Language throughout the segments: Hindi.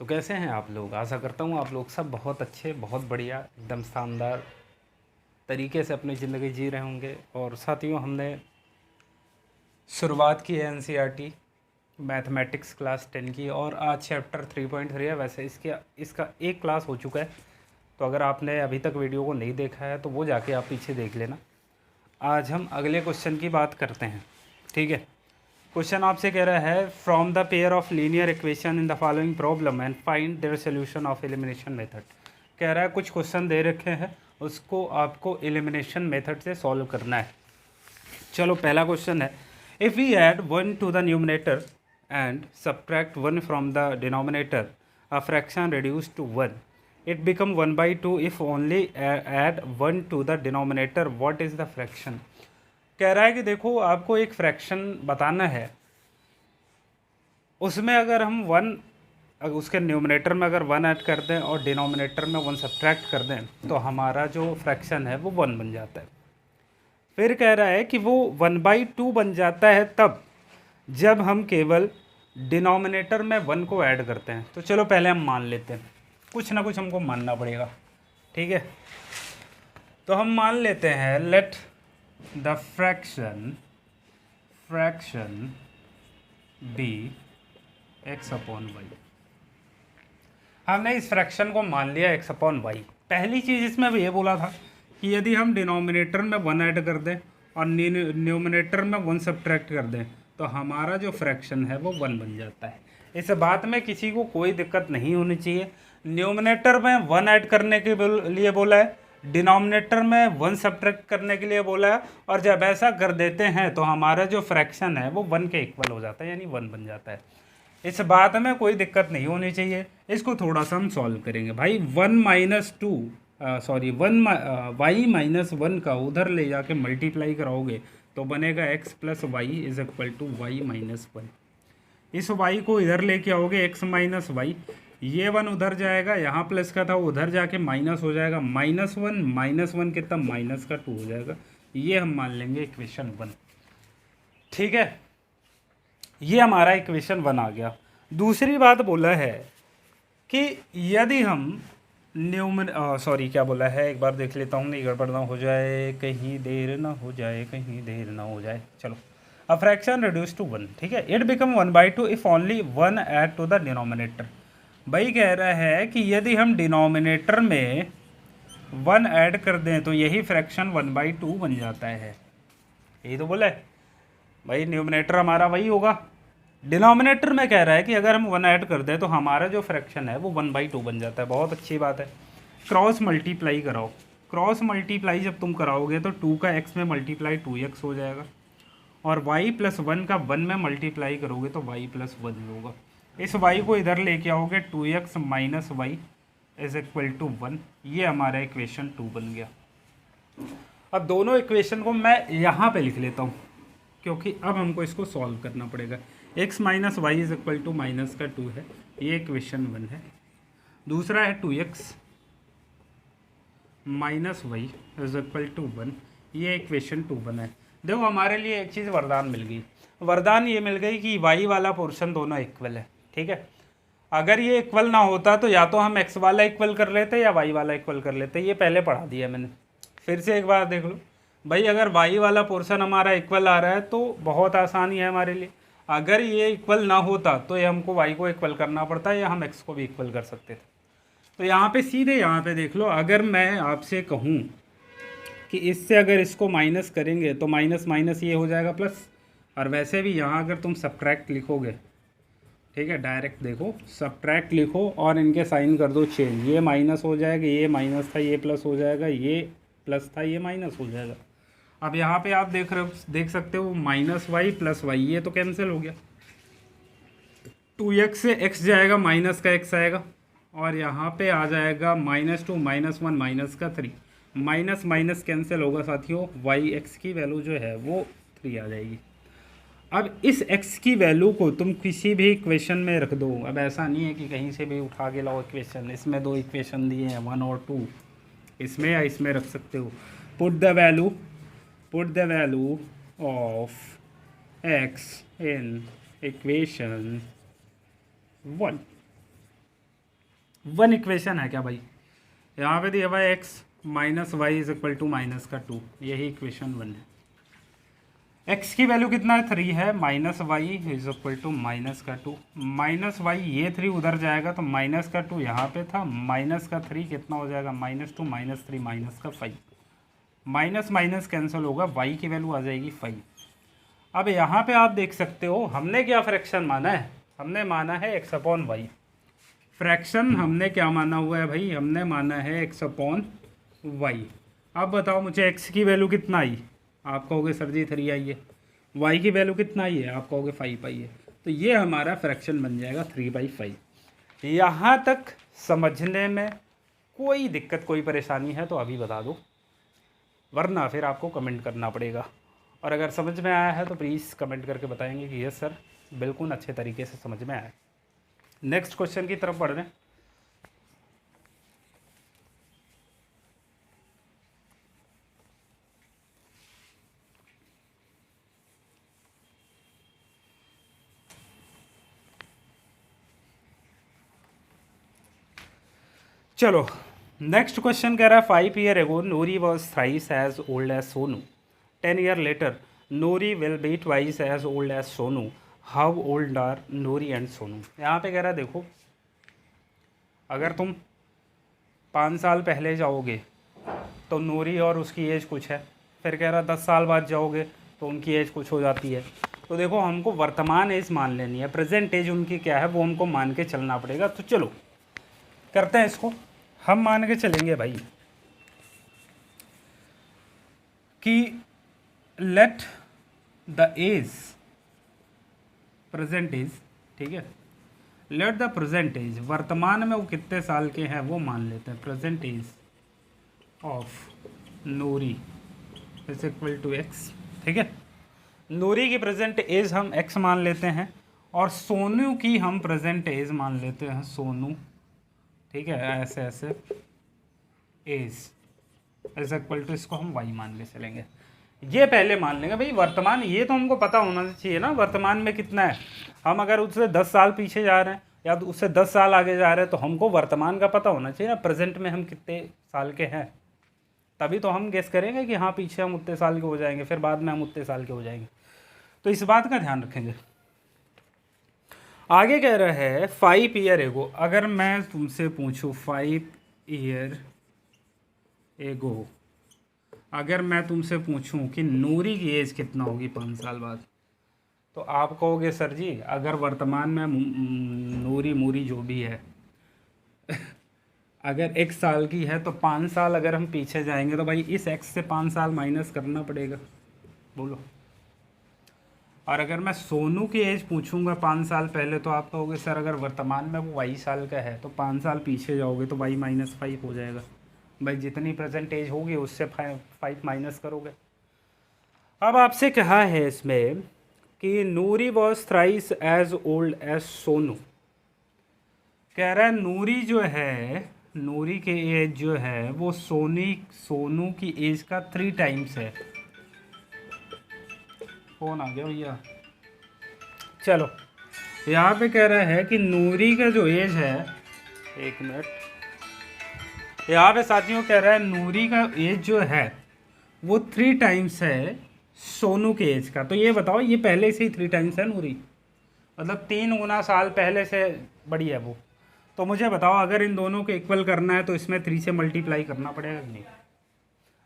तो कैसे हैं आप लोग। आशा करता हूँ आप लोग सब बहुत अच्छे, बहुत बढ़िया, एकदम शानदार तरीके से अपनी ज़िंदगी जी रहे होंगे। और साथियों, हमने शुरुआत की है एनसीईआरटी मैथमेटिक्स क्लास 10 की, और आज चैप्टर 3.3 है। वैसे इसका एक क्लास हो चुका है, तो अगर आपने अभी तक वीडियो को नहीं देखा है तो वो जाके आप पीछे देख लेना। आज हम अगले क्वेश्चन की बात करते हैं, ठीक है। क्वेश्चन आपसे कह रहा है, from the pair of linear equation in the following problem and find their solution of elimination method. कह रहा है कुछ क्वेश्चन दे रखे हैं, उसको आपको एलिमिनेशन मेथड से सॉल्व करना है। चलो, पहला क्वेश्चन है, if we add 1 to the numerator and subtract 1 from the denominator, a fraction reduce to 1, it become 1/2 if only add 1 to the denominator, what is the fraction. कह रहा है कि देखो, आपको एक फ्रैक्शन बताना है, उसमें अगर हम उसके न्यूमरेटर में अगर 1 ऐड कर दें और डिनोमिनेटर में 1 सब्ट्रैक्ट कर दें, तो हमारा जो फ्रैक्शन है वो 1 बन जाता है। फिर कह रहा है कि वो 1/2 बन जाता है तब जब हम केवल डिनोमिनेटर में 1 को ऐड करते हैं। तो चलो पहले हम मान लेते हैं, कुछ ना कुछ हमको मानना पड़ेगा, ठीक है। तो हम मान लेते हैं, let the fraction B x/y। हमने इस फ्रैक्शन को मान लिया x/y। पहली चीज़ इसमें भी ये बोला था कि यदि हम डिनोमिनेटर में 1 ऐड कर दें और न्यूमरेटर में 1 सब्ट्रैक्ट कर दें, तो हमारा जो फ्रैक्शन है वो 1 बन जाता है। इस बात में किसी को कोई दिक्कत नहीं होनी चाहिए। न्यूमरेटर में 1 ऐड करने के लिए बोला है, डिनोमिनेटर में 1 सब्ट्रैक्ट करने के लिए बोला है, और जब ऐसा कर देते हैं तो हमारा जो फ्रैक्शन है वो 1 के इक्वल हो जाता है, यानी 1 बन जाता है। इस बात में कोई दिक्कत नहीं होनी चाहिए। इसको थोड़ा सा हम सॉल्व करेंगे भाई। 1 - 2 y - 1 का उधर ले जाके मल्टीप्लाई कराओगे तो बनेगा x + y = y - 1। इस y को इधर लेके आओगे, x - y, ये 1 उधर जाएगा, यहाँ प्लस का था उधर जाके माइनस हो जाएगा, -1 कितना -2 हो जाएगा। ये हम मान लेंगे इक्वेशन 1, ठीक है। ये हमारा इक्वेशन 1 आ गया। दूसरी बात बोला है कि यदि हम क्या बोला है, एक बार देख लेता हूँ, नहीं गड़बड़ ना हो जाए, कहीं देर ना हो जाए, कहीं देर ना हो जाए। चलो, अ फ्रैक्शन रिड्यूस टू 1, ठीक है। It become 1/2 if only 1 add to the denominator. भाई कह रहा है कि यदि हम डिनोमिनेटर में 1 ऐड कर दें तो यही फ्रैक्शन 1/2 बन जाता है। यही तो बोला है भाई, न्यूमरेटर हमारा वही होगा। डिनोमिनेटर में कह रहा है कि अगर हम 1 ऐड कर दें तो हमारा जो फ्रैक्शन है वो 1/2 बन जाता है। बहुत अच्छी बात है। क्रॉस मल्टीप्लाई कराओ। क्रॉस मल्टीप्लाई जब तुम कराओगे तो 2 का x में मल्टीप्लाई 2x हो जाएगा, और y + 1 का 1 में मल्टीप्लाई करोगे तो y + 1 होगा। इस y को इधर लेके आओगे, 2x - y = 1। ये हमारा इक्वेशन 2 बन गया। अब दोनों इक्वेशन को मैं यहाँ पे लिख लेता हूँ, क्योंकि अब हमको इसको सॉल्व करना पड़ेगा। x - y = -2 है, ये इक्वेशन 1 है। दूसरा है 2x - y = 1, ये इक्वेशन 2 बना है। देखो, हमारे लिए एक चीज़ वरदान मिल गई। वरदान ये मिल गई कि y वाला पोर्शन दोनों इक्वल है, ठीक है। अगर ये इक्वल ना होता तो या तो हम x वाला इक्वल कर लेते या y वाला इक्वल कर लेते। ये पहले पढ़ा दिया मैंने, फिर से एक बार देख लो भाई। अगर y वाला पोर्शन हमारा इक्वल आ रहा है तो बहुत आसानी है हमारे लिए। अगर ये इक्वल ना होता तो ये हमको y को इक्वल करना पड़ता है, या हम x को भी इक्वल कर सकते थे। तो यहाँ पे सीधे यहाँ पे देख लो, अगर मैं आपसे कहूँ कि इससे अगर इसको माइनस करेंगे तो माइनस माइनस ये हो जाएगा प्लस। और वैसे भी यहाँ अगर तुम सब्ट्रैक्ट लिखोगे, ठीक है, डायरेक्ट देखो, सब्ट्रैक्ट लिखो और इनके साइन कर दो चेंज। ये माइनस हो जाएगा, ये माइनस था ये प्लस हो जाएगा, ये प्लस था ये माइनस हो जाएगा। अब यहाँ पे आप देख सकते हो -y + y, ये तो कैंसिल हो गया। 2x से x जाएगा, माइनस का x आएगा, और यहाँ पे आ जाएगा -2 - 1 -3। माइनस माइनस कैंसिल होगा साथियों, x की वैल्यू जो है वो 3 आ जाएगी। अब इस x की वैल्यू को तुम किसी भी इक्वेशन में रख दो। अब ऐसा नहीं है कि कहीं से भी उठा के लाओ इक्वेशन। इसमें 2 इक्वेशन दिए हैं, 1 और 2, इसमें या इसमें रख सकते हो। Put the value of x in equation 1। One equation है क्या भाई? यहाँ पे दिया हुआ है x minus y is equal to minus का 2, यही इक्वेशन 1 है। एक्स की वैल्यू कितना है? 3 है। Minus y is equal to minus का 2, माइनस वाई ये 3 उधर जाएगा तो माइनस का 2 यहाँ पे था, माइनस का 3 कितना हो जाएगा? -2 -3 माइनस का 5, माइनस माइनस कैंसिल होगा, वाई की वैल्यू आ जाएगी 5। अब यहाँ पे आप देख सकते हो हमने क्या फ्रैक्शन माना है? हमने माना है एक्स अपॉन वाई। फ्रैक्शन हमने क्या माना हुआ है भाई? हमने माना है एक्स अपॉन वाई। अब बताओ मुझे एक्स की वैल्यू कितना आई? आप कहोगे सर जी 3 आई है। वाई की वैल्यू कितना आई है? आप कहोगे 5 आई है। तो ये हमारा फ्रैक्शन बन जाएगा 3/5। यहाँ तक समझने में कोई दिक्कत कोई परेशानी है तो अभी बता दो, वरना फिर आपको कमेंट करना पड़ेगा। और अगर समझ में आया है तो प्लीज़ कमेंट करके बताएंगे कि यस सर बिल्कुल अच्छे तरीके से समझ में आया। नेक्स्ट क्वेश्चन की तरफ बढ़ रहे हैं। चलो नेक्स्ट क्वेश्चन कह रहा है 5 year ago Noori was thrice as old as Sonu, 10 year later Noori will be twice as old as Sonu, how old are Noori and Sonu. यहाँ पे कह रहा है देखो, अगर तुम 5 साल पहले जाओगे तो नूरी और उसकी एज कुछ है, फिर कह रहा 10 साल बाद जाओगे तो उनकी एज कुछ हो जाती है। तो देखो हमको वर्तमान एज मान लेनी है, प्रेजेंट एज उनकी क्या है वो हमको मान के चलना पड़ेगा। तो चलो करते हैं इसको, हम मान के चलेंगे भाई कि let the age present age, ठीक है, लेट द प्रेजेंट एज, वर्तमान में वो कितने साल के हैं वो मान लेते हैं। Present age of Noori is equal to x, ठीक है। नूरी की प्रेजेंट एज हम एक्स मान लेते हैं और सोनू की हम प्रेजेंट एज मान लेते हैं सोनू, ठीक है। ऐसे ऐसे एज इज इक्वल टू, इसको हम वाई मान के चलेंगे। ये पहले मान लेंगे भाई वर्तमान, ये तो हमको पता होना चाहिए ना वर्तमान में कितना है। हम अगर उससे 10 साल पीछे जा रहे हैं या तो उससे 10 साल आगे जा रहे हैं तो हमको वर्तमान का पता होना चाहिए ना, प्रेजेंट में हम कितने साल के हैं, तभी तो हम गेस करेंगे कि हाँ पीछे हम उतने साल के हो जाएंगे, फिर बाद में हम उतने साल के हो जाएंगे। तो इस बात का ध्यान रखेंगे। आगे कह रहा है 5 ईयर एगो, अगर मैं तुमसे पूछूं 5 ईयर एगो, अगर मैं तुमसे पूछूं कि नूरी की एज कितना होगी 5 साल बाद, तो आप कहोगे सर जी अगर वर्तमान में नूरी मूरी जो भी है अगर 1 साल की है तो 5 साल अगर हम पीछे जाएंगे तो भाई इस x से 5 साल माइनस करना पड़ेगा, बोलो। और अगर मैं सोनू की एज पूछूंगा 5 साल पहले तो आप कहोगे सर अगर वर्तमान में वो 22 साल का है तो 5 साल पीछे जाओगे तो y -5 हो जाएगा। भाई जितनी प्रेजेंट एज होगी उससे 5 माइनस करोगे। अब आपसे कहा है इसमें कि Noori was thrice as old as Sonu, कह रहा है नूरी जो है, नूरी की एज जो है वो सोनू की एज का 3 टाइम्स है। फोन आ गया भैया। चलो यहाँ पे कह रहा है कि नूरी का जो एज है, 1 मिनट, यहाँ पे साथियों कह रहा है नूरी का एज जो है वो 3 टाइम्स है सोनू के एज का। तो ये बताओ ये पहले से ही 3 टाइम्स है नूरी, मतलब 3 गुना साल पहले से बड़ी है वो। तो मुझे बताओ अगर इन दोनों को इक्वल करना है तो इसमें 3 से मल्टीप्लाई करना पड़ेगा कि नहीं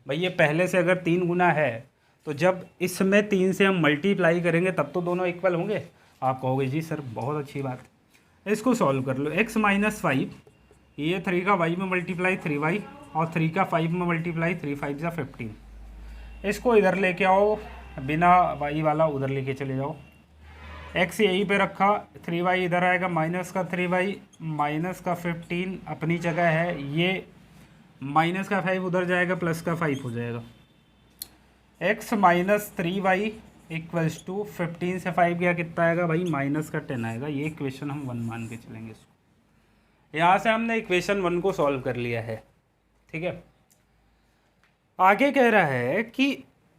भाई? ये पहले से अगर 3 गुना है तो जब इसमें 3 से हम मल्टीप्लाई करेंगे तब तो दोनों इक्वल होंगे। आप कहोगे जी सर बहुत अच्छी बात, इसको सॉल्व कर लो। x - 5, ये 3 का y में मल्टीप्लाई 3y और 3 का 5 में मल्टीप्लाई 3 5 जा 15। इसको इधर लेके आओ, बिना y वाला उधर लेके चले जाओ। x यहीं पे रखा, 3y इधर आएगा, माइनस का 3y माइनस का 15 अपनी जगह है, ये माइनस का 5 उधर जाएगा, प्लस का 5 हो जाएगा। x - 3y इक्वल्स टू 15 से 5 गया कितना आएगा भाई? माइनस का 10 आएगा। ये इक्वेशन हम 1 मान के चलेंगे इसको। यहाँ से हमने इक्वेशन 1 को सॉल्व कर लिया है, ठीक है। आगे कह रहा है कि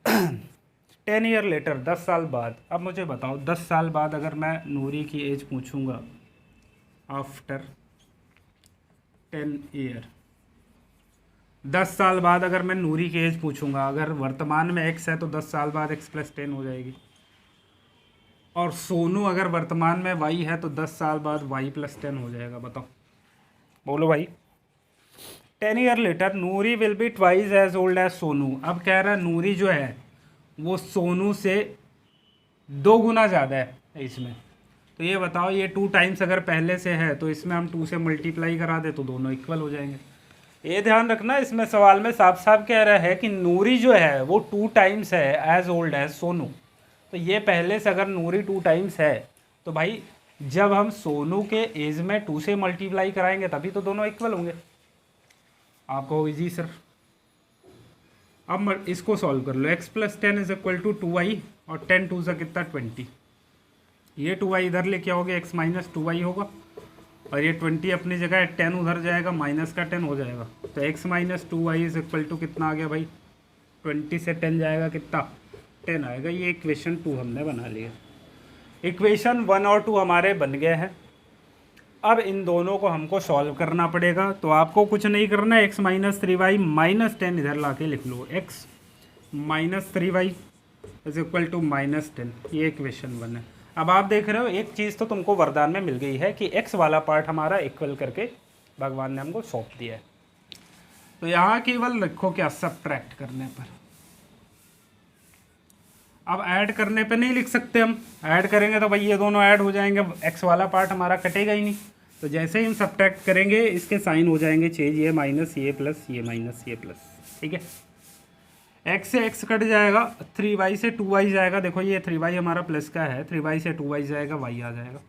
10 ईयर लेटर, 10 साल बाद। अब मुझे बताओ 10 साल बाद अगर मैं नूरी की एज पूछूंगा आफ्टर 10 ईयर। 10 साल बाद अगर मैं नूरी की एज पूछूंगा, अगर वर्तमान में x है तो 10 साल बाद x + 10 हो जाएगी, और सोनू अगर वर्तमान में y है तो 10 साल बाद y + 10 हो जाएगा। बताओ, बोलो भाई। 10 year later Noori will be twice as old as Sonu. अब कह रहा है नूरी जो है वो सोनू से 2 गुना ज़्यादा है इसमें। तो ये बताओ, ये 2 टाइम्स अगर पहले से है तो इसमें हम 2 से मल्टीप्लाई करा दे तो दोनों इक्वल हो जाएंगे। ये ध्यान रखना, इसमें सवाल में साफ साफ कह रहा है कि नूरी जो है वो 2 टाइम्स है एज ओल्ड एज सोनू। तो ये पहले से अगर नूरी 2 टाइम्स है तो भाई जब हम सोनू के एज में 2 से मल्टीप्लाई कराएंगे तभी तो दोनों इक्वल होंगे। आप कहोगे जी सर। अब इसको सॉल्व कर लो। x + 10 = 2y और 10 2 से कितना 20। ये 2y इधर लेके आओगे, x - 2y होगा, और ये 20 अपनी जगह है, 10 उधर जाएगा, माइनस का 10 हो जाएगा। तो x - 2y = कितना आ गया भाई, 20 से 10 जाएगा कितना, 10 आएगा। ये इक्वेशन 2 हमने बना लिया। इक्वेशन 1 और 2 हमारे बन गए हैं। अब इन दोनों को हमको सॉल्व करना पड़ेगा। तो आपको कुछ नहीं करना है, x - 3y - 10 इधर ला के लिख लो, x - 3y = -10। ये इक्वेशन 1 है। अब आप देख रहे हो एक चीज़ तो तुमको वरदान में मिल गई है कि x वाला पार्ट हमारा इक्वल करके भगवान ने हमको सौंप दिया है। तो यहाँ केवल रखो क्या, सब्ट्रैक्ट करने पर। अब ऐड करने पे नहीं लिख सकते हम, ऐड करेंगे तो भाई ये दोनों ऐड हो जाएंगे, x वाला पार्ट हमारा कटेगा ही नहीं। तो जैसे ही हम सब्ट्रैक्ट करेंगे इसके साइन हो जाएंगे चेंज, ये माइनस, ये प्लस, ये माइनस, ये प्लस। ठीक है, x से x कट जाएगा, 3y से 2y जाएगा। देखो ये 3y हमारा प्लस का है, 3y से 2y जाएगा, y आ जाएगा,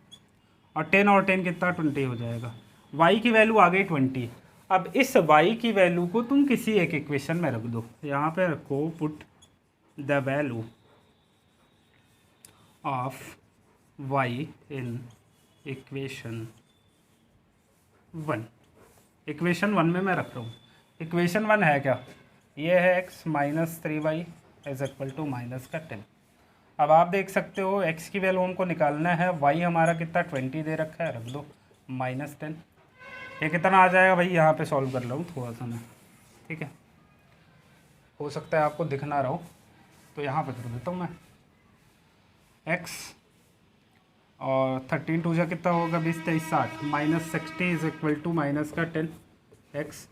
और 10 और 10 कितना 20 हो जाएगा। y की वैल्यू आ गई 20। अब इस y की वैल्यू को तुम किसी एक इक्वेशन में रख दो। यहाँ पे रखो, put the value of y in equation 1। Equation 1 में मैं रख रहा हूँ। इक्वेशन 1 है क्या, ये है x - 3y = -10। अब आप देख सकते हो x की वैल्यू हमको निकालना है, y हमारा कितना 20 दे रखा है, रख दो -10। ये कितना आ जाएगा भाई, यहाँ पे सॉल्व कर रहा हूँ थोड़ा सा मैं, ठीक है, हो सकता है आपको दिख ना रहा हो, तो यहाँ पे कर देता हूँ मैं। x और 13 2 जा कितना होगा, 20 23 60, -60 = -10। x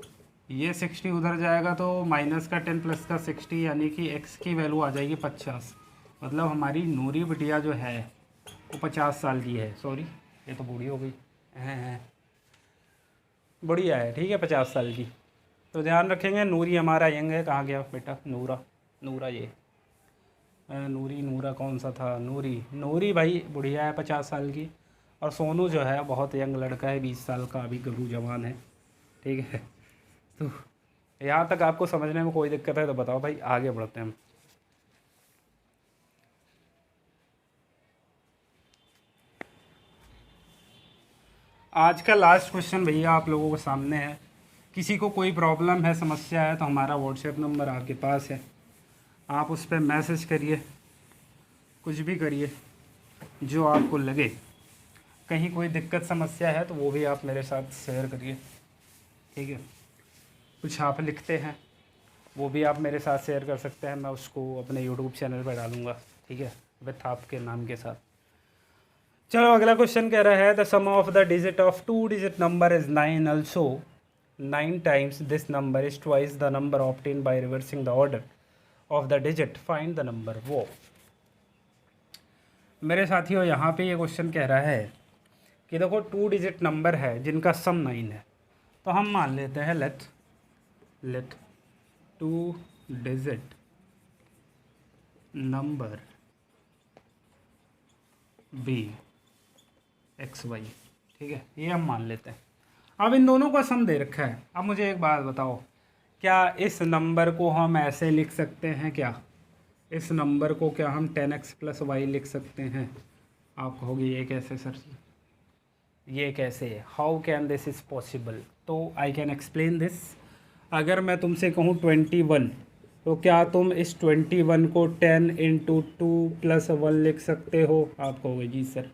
ये 60 उधर जाएगा तो -10 प्लस का 60, यानी कि x की वैल्यू आ जाएगी 50। मतलब हमारी नूरी बिटिया जो है वो 50 साल की है। सॉरी, ये तो बूढ़ी हो गई हैं, बढ़िया है, ठीक है, 50 साल की। तो ध्यान रखेंगे, नूरी हमारा यंग है। कहाँ गया बेटा, नूरा ये नूरी, नूरा कौन सा था, नूरी भाई बुढ़िया है 50 साल की। और सोनू जो है बहुत यंग लड़का है, 20 साल का, अभी गबरू जवान है। ठीक है, तो यहाँ तक आपको समझने में कोई दिक्कत है तो बताओ भाई, आगे बढ़ते हैं हम। आज का लास्ट क्वेश्चन भैया आप लोगों के सामने है। किसी को कोई प्रॉब्लम है, समस्या है, तो हमारा व्हाट्सएप नंबर आपके पास है, आप उस पर मैसेज करिए, कुछ भी करिए जो आपको लगे। कहीं कोई दिक्कत समस्या है तो वो भी आप मेरे साथ शेयर करिए, ठीक है। कुछ आप लिखते हैं वो भी आप मेरे साथ शेयर कर सकते हैं, मैं उसको अपने यूट्यूब चैनल पर डालूँगा, ठीक है, विथ आपके नाम के साथ। चलो अगला क्वेश्चन कह रहा है, the sum of the digit of 2 digit number is 9, also 9 times this number is twice the number obtain by reversing the order of the digit, find the number. वो मेरे साथियों, यहाँ पे ये क्वेश्चन कह रहा है कि देखो 2 डिजिट नंबर है जिनका सम 9 है। तो हम मान लेते हैं let 2 digit number be XY, ठीक है, ये हम मान लेते हैं। अब इन दोनों का सम दे रखा है। अब मुझे एक बात बताओ, क्या इस नंबर को हम ऐसे लिख सकते हैं क्या, इस नंबर को क्या हम 10x + y लिख सकते हैं? आप कहोगे ये कैसे सर जी, ये कैसे, how can this is possible? तो आई कैन एक्सप्लेन दिस। अगर मैं तुमसे कहूँ 21, तो क्या तुम इस 21 को 10 × 2 + 1 लिख सकते हो? आप कहोगे जी सर।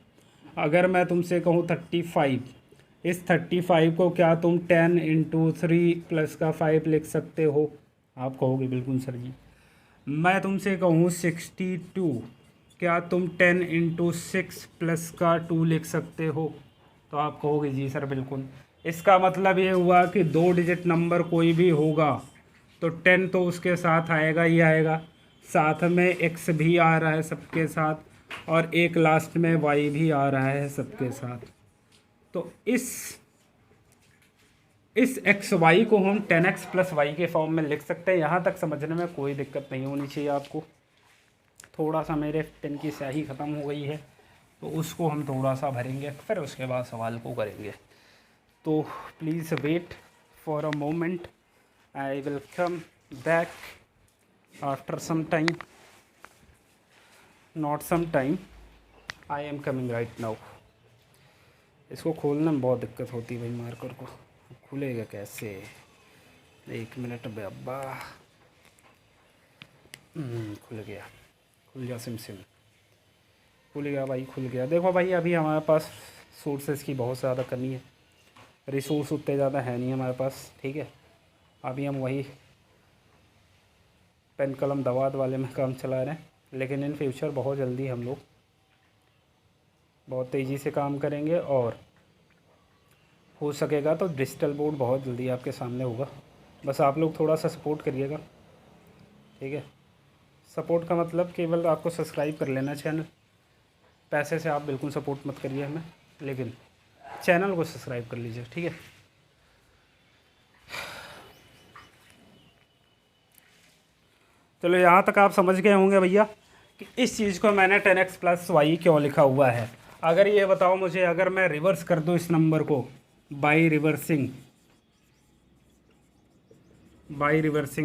अगर मैं तुमसे कहूँ 35, इस 35 को क्या तुम 10 × 3 प्लस का 5 लिख सकते हो? आप कहोगे बिल्कुल सर जी। मैं तुमसे कहूँ 62, क्या तुम 10 × 6 प्लस का 2 लिख सकते हो? तो आप कहोगे जी सर बिल्कुल। इसका मतलब ये हुआ कि 2 डिजिट नंबर कोई भी होगा तो 10 तो उसके साथ आएगा ही आएगा, साथ में x भी आ रहा है सबके साथ, और एक लास्ट में y भी आ रहा है सबके साथ। तो इस एक्स वाई को हम 10x + y के फॉर्म में लिख सकते हैं। यहाँ तक समझने में कोई दिक्कत नहीं होनी चाहिए आपको। थोड़ा सा मेरे पेन की स्याही ख़त्म हो गई है तो उसको हम थोड़ा सा भरेंगे, फिर उसके बाद सवाल को करेंगे। तो please wait for a moment, I will come back after some time, not some time, I am coming right now. इसको खोलने में बहुत दिक्कत होती है भाई, मार्कर को खुलेगा कैसे? 1 मिनट अब्बा। खुल गया, खुल गया, सिम खुल गया भाई, खुल गया। देखो भाई अभी हमारे पास सोर्सेज की बहुत ज़्यादा कमी है, रिसोर्स उतने ज़्यादा है नहीं हमारे पास, ठीक है। अभी हम वही पेन कलम दवात वाले में काम चला रहे हैं, लेकिन इन फ्यूचर बहुत जल्दी हम लोग बहुत तेज़ी से काम करेंगे और हो सकेगा तो डिजिटल बोर्ड बहुत जल्दी आपके सामने होगा। बस आप लोग थोड़ा सा सपोर्ट करिएगा, ठीक है। सपोर्ट का मतलब केवल आपको सब्सक्राइब कर लेना चैनल, पैसे से आप बिल्कुल सपोर्ट मत करिए हमें, लेकिन चैनल को सब्सक्राइब कर लीजिए, ठीक है। चलो यहाँ तक आप समझ गए होंगे भैया कि इस चीज़ को मैंने 10x + y क्यों लिखा हुआ है। अगर ये बताओ मुझे, अगर मैं रिवर्स कर दूँ इस नंबर को बाई रिवर्सिंग,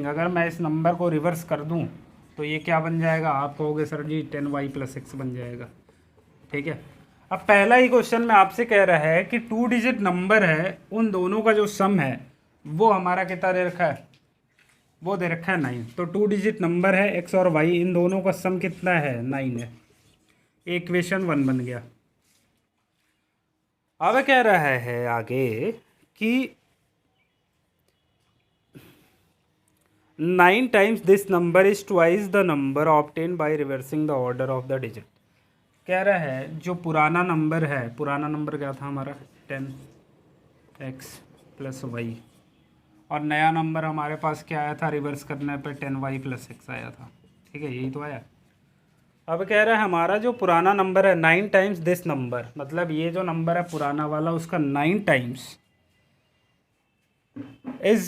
अगर मैं इस नंबर को रिवर्स कर दूं तो ये क्या बन जाएगा? आप कहोगे सर जी 10y + x बन जाएगा, ठीक है। अब पहला ही क्वेश्चन में आपसे कह रहा है कि 2 डिजिट नंबर है, उन दोनों का जो सम है वो हमारा कितना दे रखा है? वो दे रखा है 9। तो 2 डिजिट नंबर है x और y, इन दोनों का सम कितना है? 9 है। इक्वेशन 1 बन गया। अब कह रहा है आगे कि 9 times this number is twice the number obtained by reversing the order of the digit। कह रहा है जो पुराना नंबर है, पुराना नंबर क्या था हमारा? 10x + y, और नया नंबर हमारे पास क्या आया था रिवर्स करने पे? 10y + x आया था, ठीक है, यही तो आया। अब कह रहा है हमारा जो पुराना नंबर है 9 टाइम्स दिस नंबर, मतलब ये जो नंबर है पुराना वाला उसका 9 times is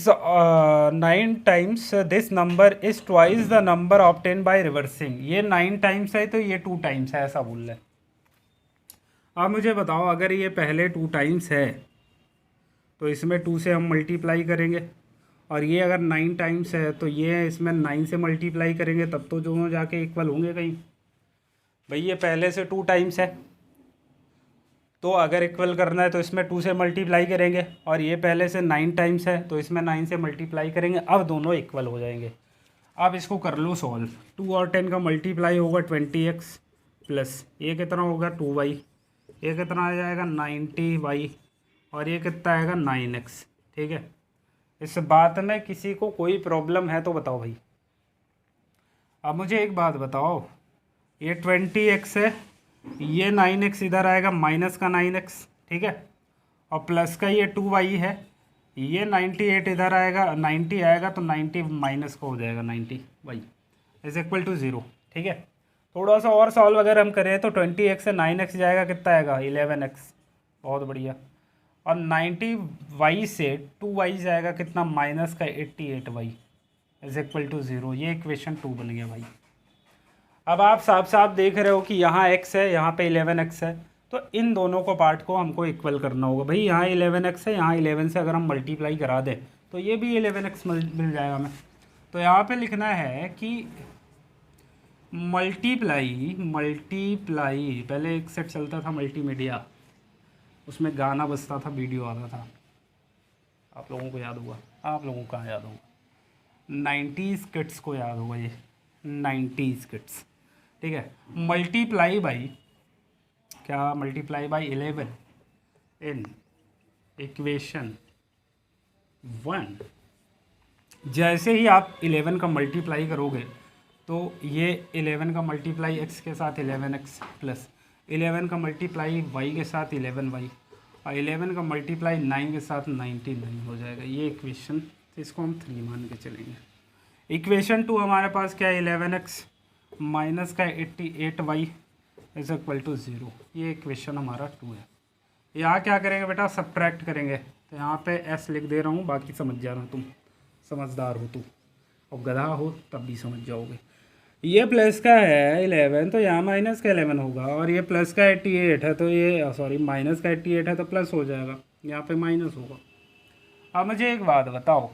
9 times this number is twice the number obtained by reversing। ये 9 टाइम्स है तो ये 2 टाइम्स है, ऐसा बोल रहे हैं। अब मुझे बताओ अगर ये पहले 2 टाइम्स है तो इसमें 2 से हम मल्टीप्लाई करेंगे, और ये अगर 9 टाइम्स है तो ये इसमें 9 से मल्टीप्लाई करेंगे, तब तो दोनों जाके इक्वल होंगे कहीं। भाई ये पहले से 2 टाइम्स है तो अगर इक्वल करना है तो इसमें 2 से मल्टीप्लाई करेंगे, और ये पहले से 9 टाइम्स है तो इसमें 9 से मल्टीप्लाई करेंगे, अब दोनों इक्वल हो जाएंगे। अब इसको कर लो सॉल्व। 2 और 10 का मल्टीप्लाई होगा 20x प्लस ये कितना होगा 2y, ये कितना आ जाएगा 90y, और ये कितना आएगा 9x, ठीक है। इस बात में किसी को कोई प्रॉब्लम है तो बताओ भाई। अब मुझे एक बात बताओ, ये 20x है, ये 9x इधर आएगा माइनस का 9x, ठीक है, और प्लस का ये 2y है, ये 98 इधर आएगा, 90 आएगा तो 90 माइनस का हो जाएगा 90y इज इक्वल टू 0, ठीक है। थोड़ा सा और सॉल्व अगर हम करें तो 20x से 9x जाएगा, कितना आएगा 11x, बहुत बढ़िया, और 90y से 2y जाएगा कितना? माइनस का 88y इज इक्वल टू 0। ये इक्वेशन 2 बन गया भाई। अब आप साफ साफ देख रहे हो कि यहाँ x है, यहाँ पे 11x है, तो इन दोनों को पार्ट को हमको इक्वल करना होगा। भाई यहाँ 11x है, यहाँ 11 से अगर हम मल्टीप्लाई करा दें तो ये भी 11x मिल जाएगा हमें। तो यहाँ पे लिखना है कि मल्टीप्लाई, पहले एक सेट चलता था मल्टीमीडिया, उसमें गाना बजता था, वीडियो आता था, आप लोगों को याद होगा? आप लोगों को कहाँ याद होगा? 90s किड्स को याद होगा ये, 90s किड्स, ठीक है। मल्टीप्लाई बाई क्या? मल्टीप्लाई बाई 11 इन इक्वेशन 1, जैसे ही आप 11 का मल्टीप्लाई करोगे तो ये 11 का मल्टीप्लाई x के साथ 11x प्लस 11 का मल्टीप्लाई y के साथ 11y और 11 का मल्टीप्लाई 9 के साथ 99 हो जाएगा। ये इक्वेशन, इसको हम 3 मान के चलेंगे। इक्वेशन 2 हमारे पास क्या है, 11x माइनस का 88y इज इक्वल टू 0। ये इक्वेशन हमारा 2 है। यहाँ क्या करेंगे बेटा, सब्ट्रैक्ट करेंगे। तो यहाँ पे s लिख दे रहा हूँ, बाकी समझ जाना, तुम समझदार हो तुम, और गधा हो तब भी समझ जाओगे। ये प्लस का है 11 तो यहाँ माइनस का 11 होगा, और ये प्लस का 88 है तो ये सॉरी माइनस का 88 है तो प्लस हो जाएगा, यहाँ पे माइनस होगा। अब मुझे एक बात बताओ,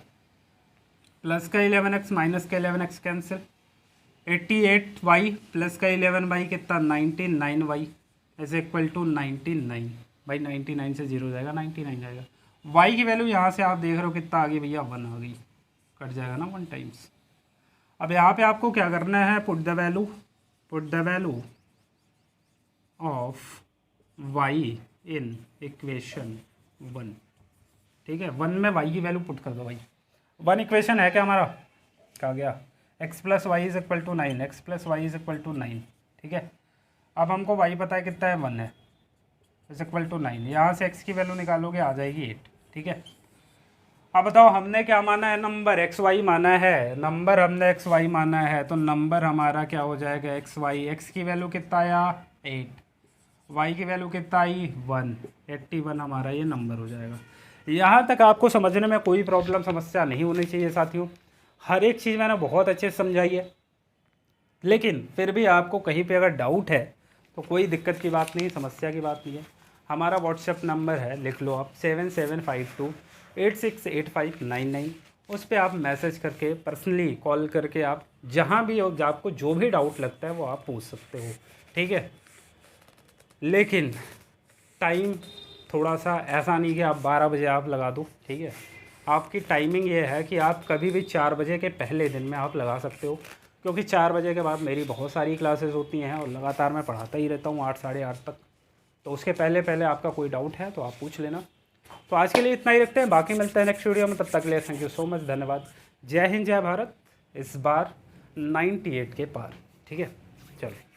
प्लस का 11x माइनस का 11x कैंसिल, 88y प्लस का 11y कितना 99y इज इक्वल टू 99। भाई 99 से 0 जाएगा, 99 जाएगा। y की वैल्यू यहाँ से आप देख रहे हो कितना आ गई भैया, 1 आ गई, कट जाएगा ना 1 टाइम्स। अब यहाँ पे आपको क्या करना है, put the value of y in equation 1। ठीक है, 1 में y की वैल्यू पुट कर दो भाई। 1 इक्वेशन है क्या हमारा, कहा गया x plus y is equal to 9, x plus y is equal to 9। ठीक है, अब हमको y पता है कितना है, 1 है, इज इक्वल टू 9। यहाँ से x की वैल्यू निकालोगे आ जाएगी 8। ठीक है, अब बताओ हमने क्या माना है, नंबर एक्स वाई माना है, नंबर हमने एक्स वाई माना है, तो नंबर हमारा क्या हो जाएगा एक्स वाई। एक्स की वैल्यू कितना आया 8, वाई की वैल्यू कितना आई 1, 81 हमारा ये नंबर हो जाएगा। यहाँ तक आपको समझने में कोई प्रॉब्लम समस्या नहीं होनी चाहिए साथियों। हर एक चीज़ मैंने बहुत अच्छे से समझाई है, लेकिन फिर भी आपको कहीं पर अगर डाउट है तो कोई दिक्कत की बात नहीं, समस्या की बात नहीं है। हमारा व्हाट्सएप नंबर है, लिख लो आप 7752868599। उस पर आप मैसेज करके, पर्सनली कॉल करके आप जहाँ भी हो, आपको जो भी डाउट लगता है वो आप पूछ सकते हो। ठीक है, लेकिन टाइम थोड़ा सा ऐसा नहीं कि आप 12 बजे आप लगा दो। ठीक है, आपकी टाइमिंग ये है कि आप कभी भी 4 बजे के पहले दिन में आप लगा सकते हो, क्योंकि 4 बजे के बाद मेरी बहुत सारी क्लासेस होती हैं और लगातार मैं पढ़ाता ही रहता हूँ 8 साढ़े 8 तक। तो उसके पहले आपका कोई डाउट है तो आप पूछ लेना। तो आज के लिए इतना ही रखते हैं, बाकी मिलते हैं नेक्स्ट वीडियो में। तब तक के लिए थैंक यू सो मच, धन्यवाद। जय हिंद जय भारत। इस बार 98 के पार। ठीक है, चलो।